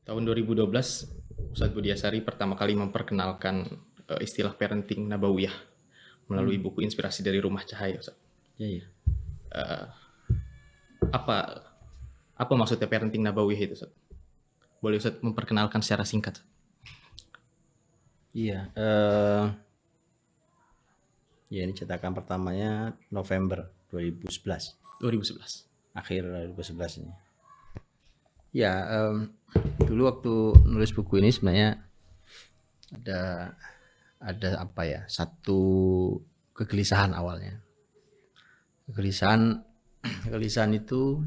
Tahun 2012, Ustadz Budiasari pertama kali memperkenalkan istilah parenting nabawiyah melalui buku Inspirasi dari Rumah Cahaya, Ustadz. Iya. Apa maksudnya parenting nabawiyah itu, Ustadz? Boleh Ustadz memperkenalkan secara singkat? Iya. Ya, ini cetakan pertamanya November 2011. 2011. Akhir 2011 ini. Ya, dulu waktu nulis buku ini sebenarnya ada apa ya? Satu kegelisahan awalnya. Kegelisahan itu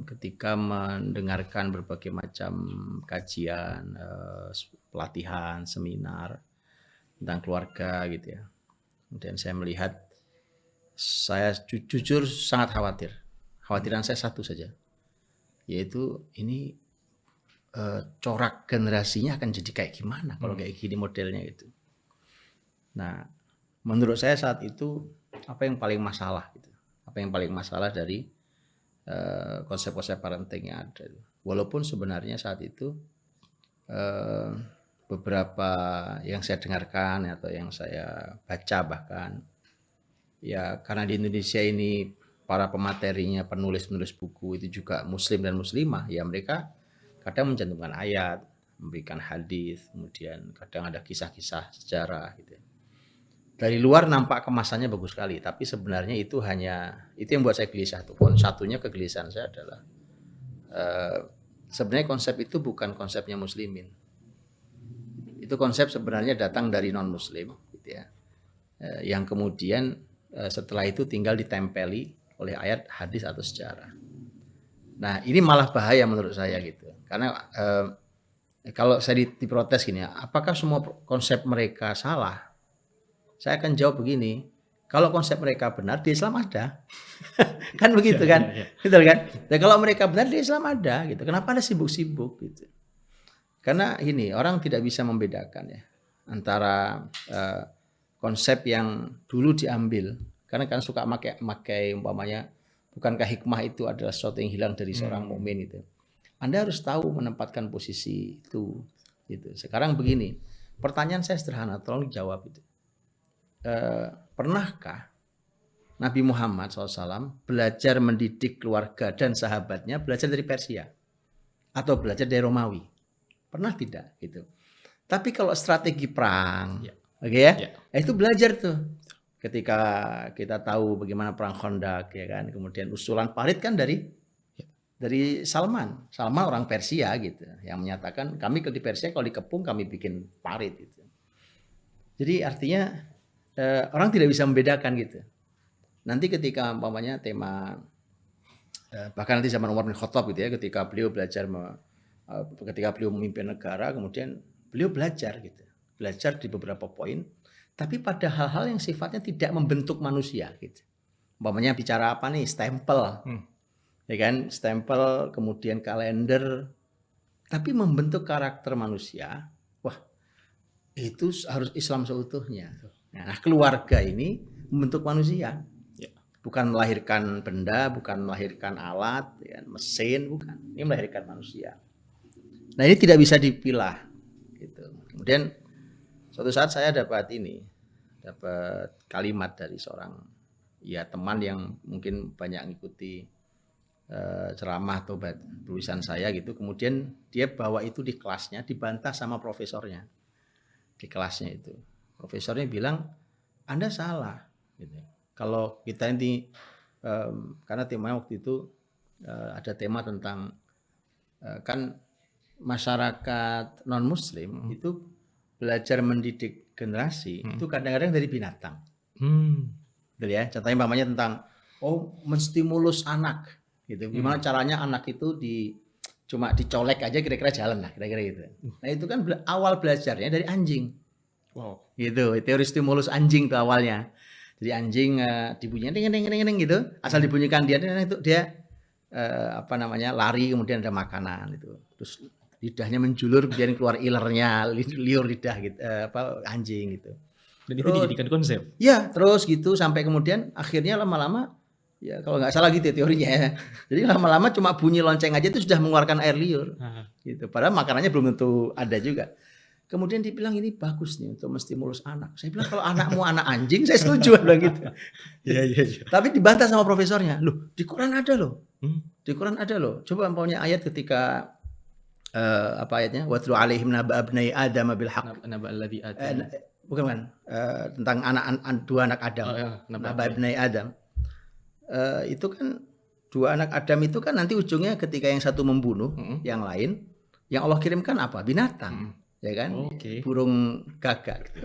ketika mendengarkan berbagai macam kajian, pelatihan, seminar tentang keluarga gitu ya. Kemudian saya melihat, saya jujur sangat khawatir. Khawatiran saya satu saja, yaitu ini corak generasinya akan jadi kayak gimana kalau kayak gini modelnya gitu. Nah, menurut saya saat itu apa yang paling masalah gitu? Apa yang paling masalah dari konsep-konsep parenting yang ada? Walaupun sebenarnya saat itu beberapa yang saya dengarkan atau yang saya baca bahkan, ya karena di Indonesia ini para pematerinya, penulis-penulis buku itu juga muslim dan muslimah, ya mereka kadang mencantumkan ayat, memberikan hadis, kemudian kadang ada kisah-kisah sejarah gitu. Dari luar nampak kemasannya bagus sekali, tapi sebenarnya itu yang buat saya gelisah tuh. Satunya kegelisahan saya adalah sebenarnya konsep itu bukan konsepnya muslimin. Itu konsep sebenarnya datang dari non-muslim gitu ya. Yang kemudian setelah itu tinggal ditempeli oleh ayat, hadis atau sejarah. Nah, ini malah bahaya menurut saya gitu. Karena kalau saya diprotes gini, apakah semua konsep mereka salah? Saya akan jawab begini, kalau konsep mereka benar, di Islam ada. Kan begitu kan? Betul kan? Dan kalau mereka benar, di Islam ada gitu. Kenapa ada sibuk-sibuk gitu? Karena ini, orang tidak bisa membedakan ya antara konsep yang dulu diambil. Karena kan suka makai umpamanya, bukankah hikmah itu adalah sesuatu yang hilang dari seorang mukmin itu. Anda harus tahu menempatkan posisi itu gitu. Sekarang begini, pertanyaan saya sederhana, tolong jawab itu. Pernahkah Nabi Muhammad SAW belajar mendidik keluarga dan sahabatnya belajar dari Persia atau belajar dari Romawi? Pernah tidak gitu. Tapi kalau strategi perang, oke ya, itu belajar tuh. Ketika kita tahu bagaimana perang Khandaq ya kan, kemudian usulan Farid kan dari Salman orang Persia gitu, yang menyatakan kami di Persia kalau dikepung kami bikin Farid gitu. Jadi artinya orang tidak bisa membedakan gitu. Nanti ketika umpamanya tema bahkan nanti zaman Umar bin Khattab gitu ya, ketika beliau memimpin negara, kemudian beliau belajar gitu. Belajar di beberapa poin, tapi pada hal-hal yang sifatnya tidak membentuk manusia gitu. Umpamanya bicara apa nih? Stempel. Ya kan? Stempel, kemudian kalender, tapi membentuk karakter manusia. Wah, itu harus Islam seutuhnya. Nah, keluarga ini membentuk manusia, bukan melahirkan benda, bukan melahirkan alat, ya, mesin, bukan. Ini melahirkan manusia. Nah, ini tidak bisa dipilah. Gitu. Kemudian suatu saat saya dapat kalimat dari seorang teman yang mungkin banyak mengikuti ceramah atau tulisan saya gitu. Kemudian dia bawa itu di kelasnya, dibantah sama profesornya di kelasnya itu. Profesornya bilang, Anda salah. Gitu. Kalau kita ini, karena temanya waktu itu ada tema tentang kan masyarakat non-muslim itu belajar mendidik generasi itu kadang-kadang dari binatang. Gitu ya. Contohnya umpamanya tentang menstimulus anak. Gitu. Gimana caranya anak itu cuma dicolek aja kira-kira jalan lah, kira-kira gitu. Nah itu kan awal belajarnya dari anjing. Wow. Gitu, teori stimulus anjing itu awalnya. Jadi anjing dibunyikan ding gitu, asal dibunyikan dia lari, kemudian ada makanan itu. Terus lidahnya menjulur, kemudian keluar ilernya, liur lidah gitu, anjing gitu. Dan itu dijadikan konsep. Ya, terus gitu sampai kemudian akhirnya lama-lama, ya kalau nggak salah gitu teorinya ya. Jadi lama-lama cuma bunyi lonceng aja itu sudah mengeluarkan air liur. gitu. Padahal makanannya belum tentu ada juga. Kemudian dibilang ini bagus nih untuk menstimulus anak. Saya bilang kalau anakmu anak anjing, saya setuju bilang gitu. Iya, iya, iya. Tapi dibantah sama profesornya. Loh, di Quran ada loh. Hmm. Di Quran ada loh. Coba umpamanya ayat ketika apa ayatnya? Watlu alaihim naba abnai Adam bil haqq. Naba alladhi Eh, atana. bukan kan? Tentang dua anak Adam. Oh, ya, Naba naba abnai Adam. Itu kan dua anak Adam itu kan nanti ujungnya ketika yang satu membunuh yang lain, yang Allah kirimkan apa? Binatang. Ya kan, Oke. burung gagak gitu.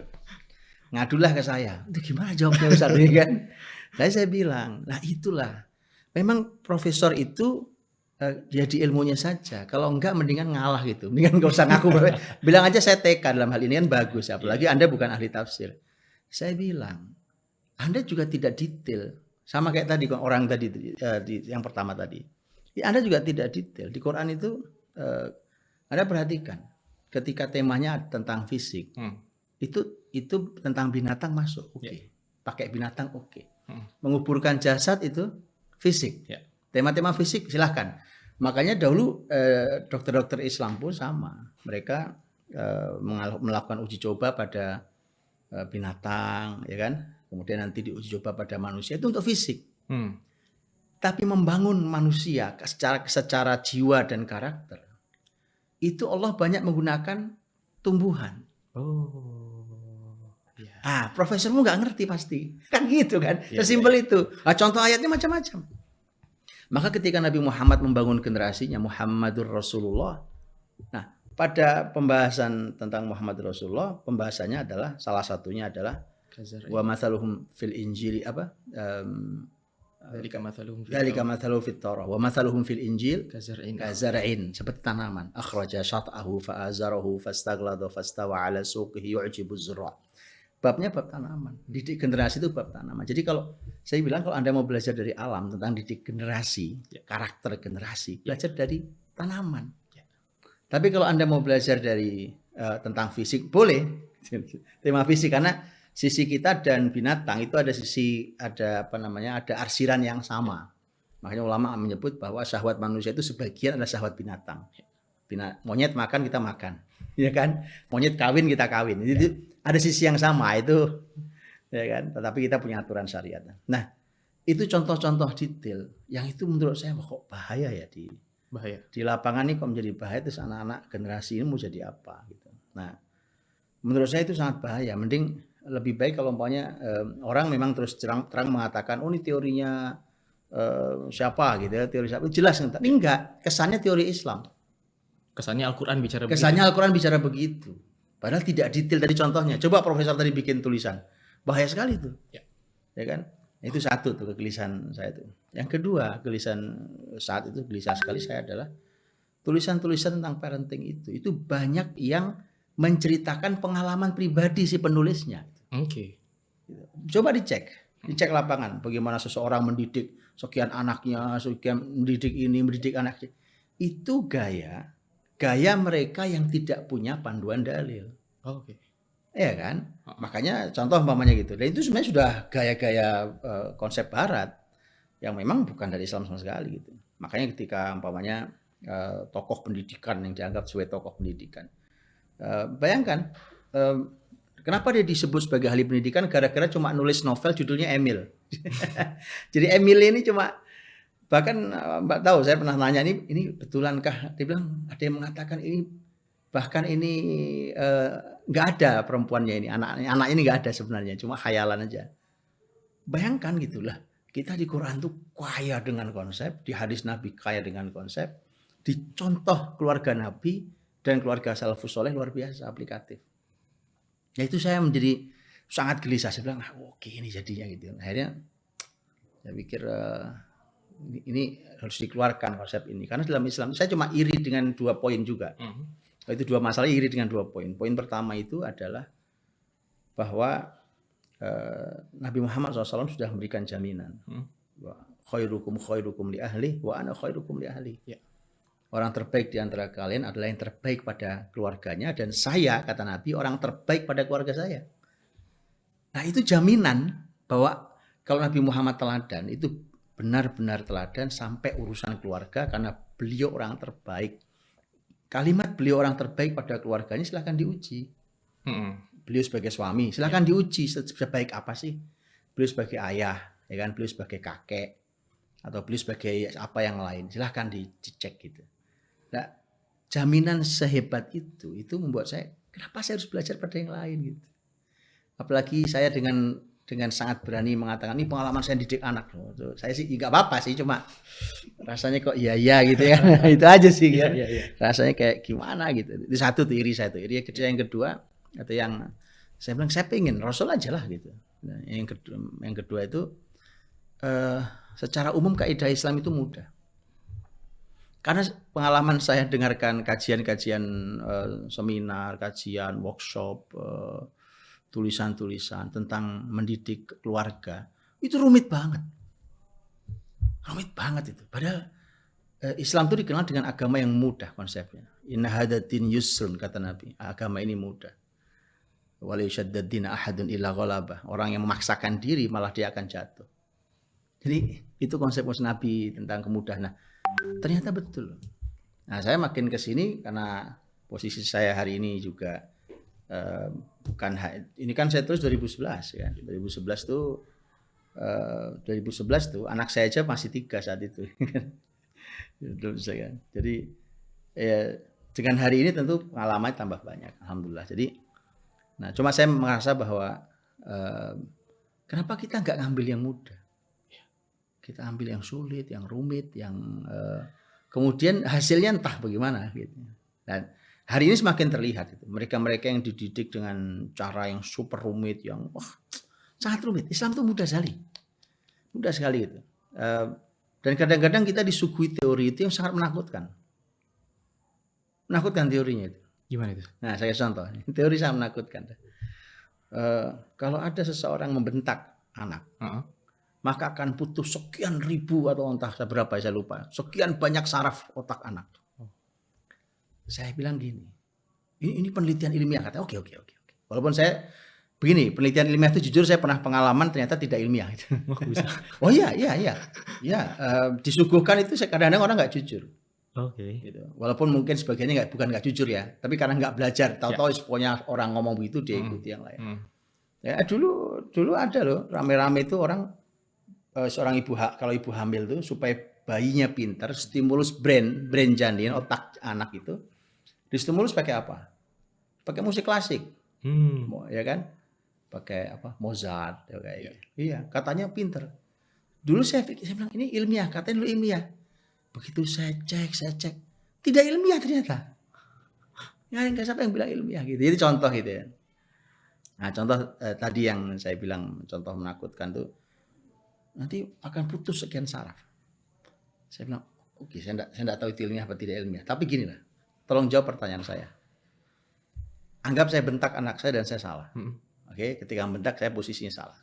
Ngadulah ke saya, itu gimana jawabnya Ustaz ini kan? Saya bilang, nah itulah memang profesor itu jadi ilmunya saja, kalau enggak mendingan ngalah gitu, mendingan gak usah ngaku. Bilang aja saya TK dalam hal ini kan bagus, apalagi Anda bukan ahli tafsir. Saya bilang, Anda juga tidak detail, sama kayak tadi orang tadi yang pertama tadi, Anda juga tidak detail. Di Quran itu Anda perhatikan ketika temanya tentang fisik, itu tentang binatang masuk, oke. Pakai binatang, oke. Menguburkan jasad itu fisik. Tema-tema fisik silahkan. Makanya dahulu dokter-dokter Islam pun sama. Mereka melakukan uji coba pada binatang, ya kan? Kemudian nanti diuji coba pada manusia, itu untuk fisik. Tapi membangun manusia secara jiwa dan karakter, itu Allah banyak menggunakan tumbuhan. Profesormu nggak ngerti pasti. Kan gitu kan. Sesimpel itu. Contoh ayatnya macam-macam. Maka ketika Nabi Muhammad membangun generasinya, Muhammadur Rasulullah. Nah, pada pembahasan tentang Muhammad Rasulullah, pembahasannya adalah, salah satunya adalah wa mathaluhum fil injili apa? Dzalika mathaluhum fit Taurah wa mathaluhum fil Injil kazar'in, seperti tanaman akhraja syat'ahu fa'azarahu fastaghlada fastawa 'ala suqihi yu'jibu zurra. Babnya bab tanaman. Didik generasi itu bab tanaman. Jadi kalau saya bilang kalau Anda mau belajar dari alam tentang didik generasi, karakter generasi, belajar dari tanaman. Tapi kalau Anda mau belajar dari tentang fisik, boleh tema fisik, karena sisi kita dan binatang itu ada ada arsiran yang sama. Makanya ulama menyebut bahwa syahwat manusia itu sebagian adalah syahwat binatang. Monyet makan, kita makan, ya kan? Monyet kawin, kita kawin. Itu ada sisi yang sama itu, ya kan? Tetapi kita punya aturan syariat. Nah, itu contoh-contoh detail yang itu menurut saya kok bahaya ya di lapangan ini, kok menjadi bahaya. Terus anak-anak generasi ini mau jadi apa gitu. Nah, menurut saya itu sangat bahaya. Mending lebih baik kalau umpamanya orang memang terus terang mengatakan, oh ini teorinya siapa gitu ya, teori siapa, jelas tapi enggak, kesannya teori Islam, kesannya Al-Quran bicara begitu, padahal tidak detail dari contohnya. Coba profesor tadi bikin tulisan, bahaya sekali itu, ya kan? Itu satu tuh kegelisahan saya itu. Yang kedua, kegelisahan saat itu, gelisah sekali saya adalah tulisan-tulisan tentang parenting itu banyak yang menceritakan pengalaman pribadi si penulisnya. Oke. Coba dicek lapangan bagaimana seseorang mendidik sekian anaknya, sekian mendidik anaknya. Itu gaya mereka yang tidak punya panduan dalil. Oke. Ya kan? Makanya contoh umpamanya gitu. Dan itu sebenarnya sudah gaya-gaya konsep barat yang memang bukan dari Islam sama sekali gitu. Makanya ketika umpamanya tokoh pendidikan yang dianggap sebagai tokoh pendidikan, bayangkan kenapa dia disebut sebagai ahli pendidikan, gara-gara cuma nulis novel judulnya Emil. Jadi Emil ini cuma, bahkan Mbak tahu, saya pernah nanya ini betulankah, dia bilang ada yang mengatakan ini, bahkan ini nggak ada perempuannya ini, anak ini nggak ada sebenarnya, cuma khayalan aja. Bayangkan gitulah, kita di Quran tuh kaya dengan konsep, di hadis Nabi kaya dengan konsep, di contoh keluarga Nabi dan keluarga salafus soleh luar biasa aplikatif. Ya itu saya menjadi sangat gelisah. Saya bilang, oke ini jadinya gitu. Akhirnya saya pikir ini harus dikeluarkan konsep ini. Karena dalam Islam saya cuma iri dengan 2 poin juga. Itu 2 masalah, iri dengan 2 poin. Poin pertama itu adalah bahwa Nabi Muhammad SAW sudah memberikan jaminan. Khairukum li ahli wa ana khairukum li ahli. Orang terbaik di antara kalian adalah yang terbaik pada keluarganya, dan saya, kata Nabi, orang terbaik pada keluarga saya. Nah itu jaminan bahwa kalau Nabi Muhammad teladan, itu benar-benar teladan sampai urusan keluarga, karena beliau orang terbaik kalimat beliau orang terbaik pada keluarganya silahkan diuji. Mm-mm. Beliau sebagai suami silahkan diuji sebaik apa sih. Beliau sebagai ayah, ya kan, beliau sebagai kakek, atau beliau sebagai apa yang lain, silahkan dicek gitu. Nah, jaminan sehebat itu membuat saya, kenapa saya harus belajar pada yang lain gitu. Apalagi saya dengan sangat berani mengatakan ini pengalaman saya didik anak loh. Saya sih nggak apa-apa sih, cuma rasanya kok iya gitu ya. Itu aja sih kan. Rasanya kayak gimana gitu. Itu satu tuh iri saya tuh. Iri yang kedua atau yang saya bilang saya pengen Rasul aja lah gitu. Nah, yang kedua itu secara umum kaidah Islam itu mudah. Karena pengalaman saya dengarkan kajian-kajian seminar, kajian, workshop, tulisan-tulisan tentang mendidik keluarga, itu rumit banget itu. Padahal Islam itu dikenal dengan agama yang mudah konsepnya. Inna hadatin yusrun, kata Nabi, agama ini mudah. Wala yushaddadina ahadun illa ghalabah. Orang yang memaksakan diri malah dia akan jatuh. Jadi itu konsep Nabi tentang kemudahan. Nah, ternyata betul. Nah, saya makin ke sini karena posisi saya hari ini juga bukan ini kan saya tulis 2011 ya. 2011 tuh 2011 tuh anak saya aja masih 3 saat itu. Jadi ya, dengan hari ini tentu pengalaman tambah banyak, alhamdulillah. Jadi, nah cuma saya merasa bahwa kenapa kita nggak ngambil yang mudah? Kita ambil yang sulit, yang rumit, yang kemudian hasilnya entah bagaimana gitu. Dan hari ini semakin terlihat itu. Mereka-mereka yang dididik dengan cara yang super rumit, yang sangat rumit. Islam itu mudah sekali. Mudah sekali itu. Dan kadang-kadang kita disuguhi teori itu yang sangat menakutkan. Menakutkan teorinya itu. Gimana itu? Nah, saya contoh. Teori sangat menakutkan. Kalau ada seseorang membentak anak, maka akan putus sekian ribu atau entah berapa, saya lupa. Sekian banyak saraf otak anak. Saya bilang gini, ini penelitian ilmiah, kata oke. Walaupun saya begini, penelitian ilmiah itu jujur saya pernah pengalaman ternyata tidak ilmiah itu. Oh iya. Disuguhkan itu kadang-kadang orang nggak jujur. Oke. Gitu. Walaupun mungkin sebagiannya bukan nggak jujur ya, tapi karena nggak belajar, tahu-tahu pokoknya orang ngomong begitu dia ikuti yang lain. Ya dulu ada loh rame-rame itu orang seorang ibu kalau ibu hamil tuh supaya bayinya pintar, stimulus brain janin otak anak itu distimulus pakai apa? Pakai musik klasik, ya kan? Pakai apa? Mozart, ya kayak gitu. Iya, katanya pintar. Dulu saya bilang ini ilmiah, katanya dulu ilmiah. Begitu saya cek, tidak ilmiah ternyata. Nggak siapa yang bilang ilmiah gitu. Jadi contoh gitu ya. Nah contoh tadi yang saya bilang contoh menakutkan tuh nanti akan putus sekian saraf. Saya bilang oke, saya enggak tahu itu ilmiah apa tidak ilmiah. Tapi gini lah, tolong jawab pertanyaan saya. Anggap saya bentak anak saya dan saya salah. Oke, ketika bentak saya posisinya salah.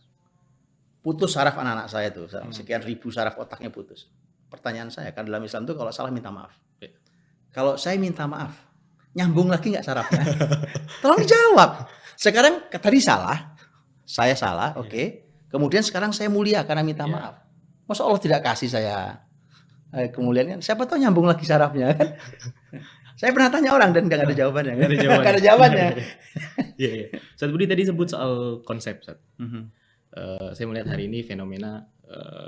Putus saraf anak-anak saya tuh, sekian ribu saraf otaknya putus. Pertanyaan saya, kan dalam Islam tuh kalau salah minta maaf. Kalau saya minta maaf, nyambung lagi nggak sarafnya? Tolong jawab. Sekarang tadi salah, saya salah, oke. Kemudian sekarang saya mulia karena minta maaf. Masa Allah tidak kasih saya kemuliaan kan? Siapa tahu nyambung lagi sarafnya kan? Saya pernah tanya orang dan nggak ada jawabannya. Nggak ada jawabannya. Iya. Ustaz Budi tadi sebut soal konsep, Ustaz. Saya melihat hari ini fenomena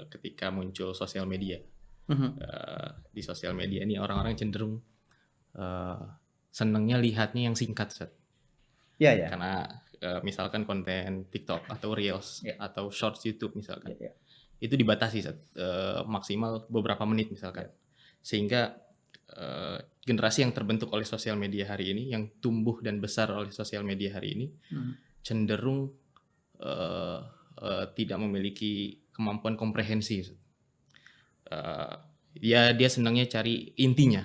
ketika muncul sosial media. Di sosial media ini orang-orang cenderung senangnya lihatnya yang singkat, Ustaz. Iya. Karena misalkan konten TikTok atau Reels atau Shorts YouTube misalkan. Itu dibatasi, Ustaz. Maksimal beberapa menit misalkan. Sehingga generasi yang terbentuk oleh sosial media hari ini, yang tumbuh dan besar oleh sosial media hari ini, cenderung tidak memiliki kemampuan komprehensi. Dia senangnya cari intinya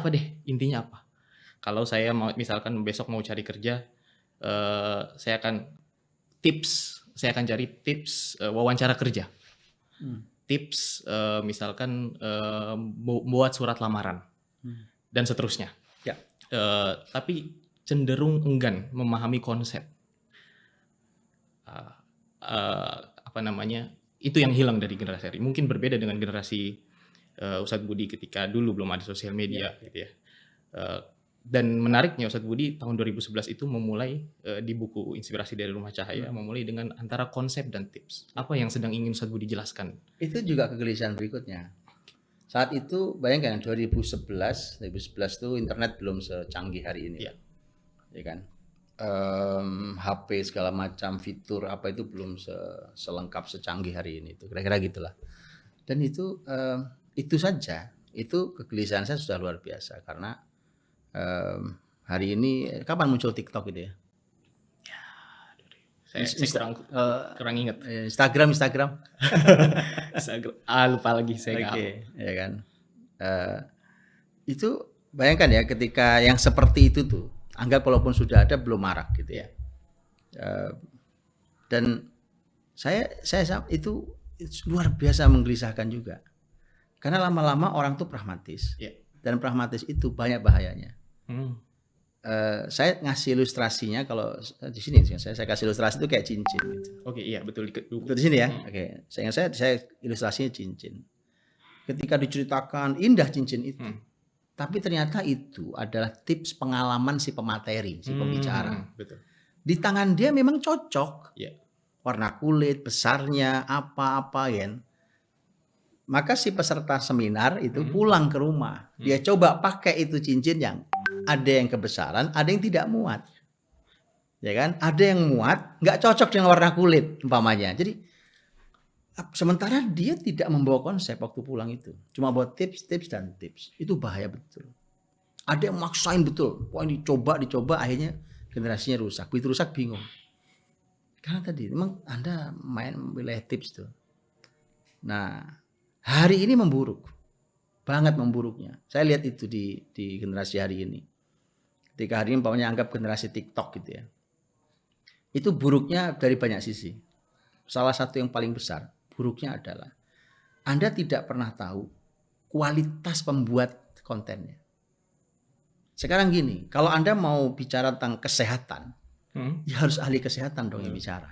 apa deh, intinya apa. Kalau saya misalkan besok mau cari kerja, saya akan cari tips wawancara kerja, tips misalkan buat surat lamaran dan seterusnya. Tapi cenderung enggan memahami konsep. Itu yang hilang dari generasi hari. Mungkin berbeda dengan generasi Ustadz Budi ketika dulu belum ada sosial media gitu ya. Dan menariknya Ustadz Budi tahun 2011 itu memulai di buku Inspirasi dari Rumah Cahaya memulai dengan antara konsep dan tips. Apa yang sedang ingin Ustadz Budi jelaskan? Itu juga kegelisahan berikutnya. Saat itu bayangkan 2011 itu internet belum secanggih hari ini. Ya kan? HP segala macam fitur apa itu belum selengkap secanggih hari ini, itu kira-kira gitulah. Dan itu saja, itu kegelisahan saya sudah luar biasa karena hari ini kapan muncul TikTok gitu ya? Saya kurang ingat. Instagram. Lupa lagi saya. Ya kan. Itu bayangkan ya ketika yang seperti itu tuh, anggap walaupun sudah ada belum marak gitu ya. Dan saya itu luar biasa menggelisahkan juga. Karena lama-lama orang tuh pragmatis. Dan pragmatis itu banyak bahayanya. Saya ngasih ilustrasinya kalau di sini saya kasih ilustrasi itu kayak cincin gitu. Oke, iya betul di sini ya. Oke, saya ilustrasinya cincin. Ketika diceritakan indah cincin itu, tapi ternyata itu adalah tips pengalaman si pemateri, si pembicara. Betul. Di tangan dia memang cocok. Warna kulit, besarnya, apa-apa ya. Maka si peserta seminar itu pulang ke rumah. Dia coba pakai itu cincin yang ada yang kebesaran, ada yang tidak muat. Ya kan? Ada yang muat, nggak cocok dengan warna kulit umpamanya. Jadi sementara dia tidak membawa konsep waktu pulang itu. Cuma bawa tips dan tips. Itu bahaya betul. Ada yang maksain betul. Wah ini dicoba, akhirnya generasinya rusak. Begitu rusak bingung. Karena tadi memang Anda main wilayah tips tuh. Nah, hari ini memburuk. Banget memburuknya. Saya lihat itu di generasi hari ini. Ketika hari ini umpamanya anggap generasi TikTok gitu ya. Itu buruknya dari banyak sisi. Salah satu yang paling besar, buruknya adalah Anda tidak pernah tahu kualitas pembuat kontennya. Sekarang gini, kalau Anda mau bicara tentang kesehatan, ya harus ahli kesehatan dong yang bicara.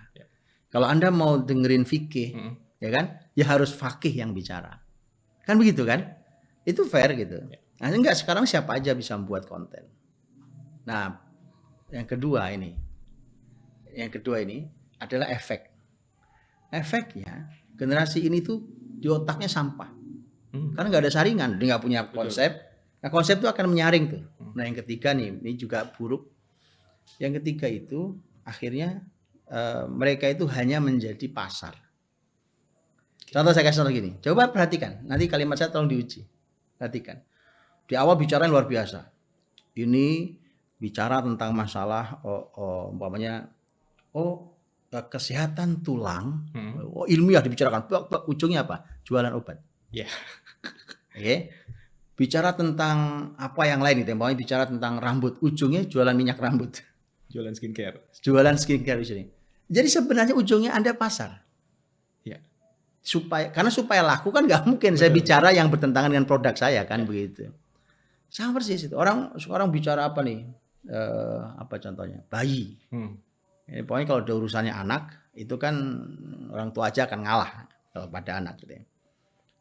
Kalau Anda mau dengerin fikih, ya kan, ya harus fakih yang bicara. Kan begitu kan? Itu fair gitu. Nah, enggak, sekarang siapa aja bisa membuat konten. Nah, yang kedua ini adalah efek. Efeknya generasi ini tuh di otaknya sampah. Karena nggak ada saringan, dia nggak punya konsep. Nah, konsep itu akan menyaring tuh. Nah, yang ketiga nih, ini juga buruk. Yang ketiga itu akhirnya mereka itu hanya menjadi pasar. Contoh saya kasih contoh gini. Coba perhatikan, nanti kalimat saya tolong diuji. Perhatikan. Di awal bicara luar biasa. Ini bicara tentang masalah umpamanya kesehatan tulang. Ilmiah dibicarakan. Ujungnya apa? Jualan obat. Oke. Bicara tentang apa yang lain itu, umpamanya bicara tentang rambut, ujungnya jualan minyak rambut. Jualan skincare di sini. Jadi sebenarnya ujungnya Anda pasar. Karena supaya laku kan nggak mungkin saya bicara yang bertentangan dengan produk saya kan begitu. Sama persis itu. Orang bicara apa nih? Apa contohnya? Bayi. Pokoknya kalau ada urusannya anak, itu kan orang tua aja akan ngalah kalau pada anak gitu ya.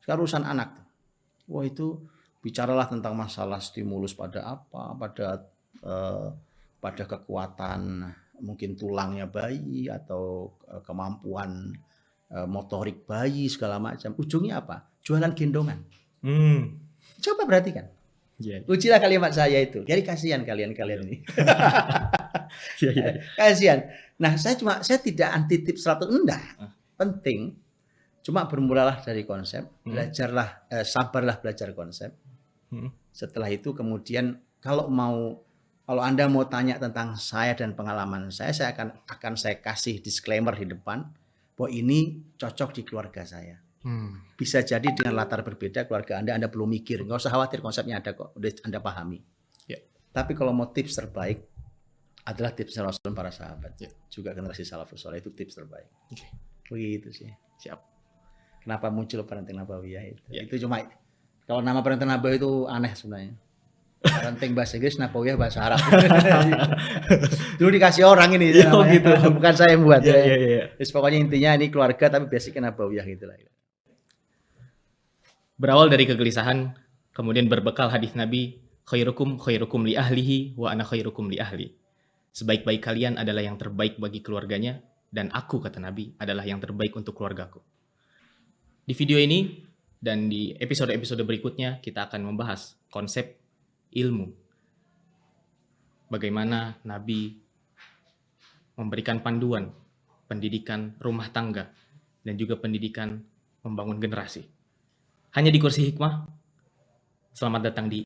Sekarang urusan anak. Wah itu bicaralah tentang masalah stimulus pada apa? Pada kekuatan mungkin tulangnya bayi atau kemampuan motorik bayi segala macam. Ujungnya apa? Jualan gendongan. Coba perhatikan. Ujilah kalimat saya itu. Jadi kasihan kalian ini. Kasihan. Nah, saya tidak anti tips 100 enggak. Penting. Cuma bermulalah dari konsep, belajarlah, sabarlah belajar konsep. Setelah itu kemudian kalau Anda mau tanya tentang saya dan pengalaman saya akan saya kasih disclaimer di depan bahwa ini cocok di keluarga saya. Bisa jadi dengan latar berbeda keluarga Anda perlu mikir, nggak usah khawatir, konsepnya ada kok, udah Anda pahami. Tapi kalau mau tips terbaik adalah tips Rasul dan para sahabat, juga generasi salafus saleh, itu tips terbaik. Begitu sih. Siap. Kenapa muncul parenting nabawiyah itu? Itu cuma kalau nama parenting nabawiyah itu aneh sebenarnya. Parenting bahasa Inggris, nabawiyah bahasa Arab. Dulu dikasih orang ini, gitu. Bukan saya yang buat. Pokoknya intinya ini keluarga tapi basicnya nabawiyah gitulah. Berawal dari kegelisahan, kemudian berbekal hadis Nabi, khairukum khairukum li ahlihi wa ana khairukum li ahli. Sebaik-baik kalian adalah yang terbaik bagi keluarganya, dan aku, kata Nabi, adalah yang terbaik untuk keluargaku. Di video ini dan di episode-episode berikutnya kita akan membahas konsep ilmu. Bagaimana Nabi memberikan panduan pendidikan rumah tangga dan juga pendidikan membangun generasi. Hanya di Kursi Hikmah. Selamat datang di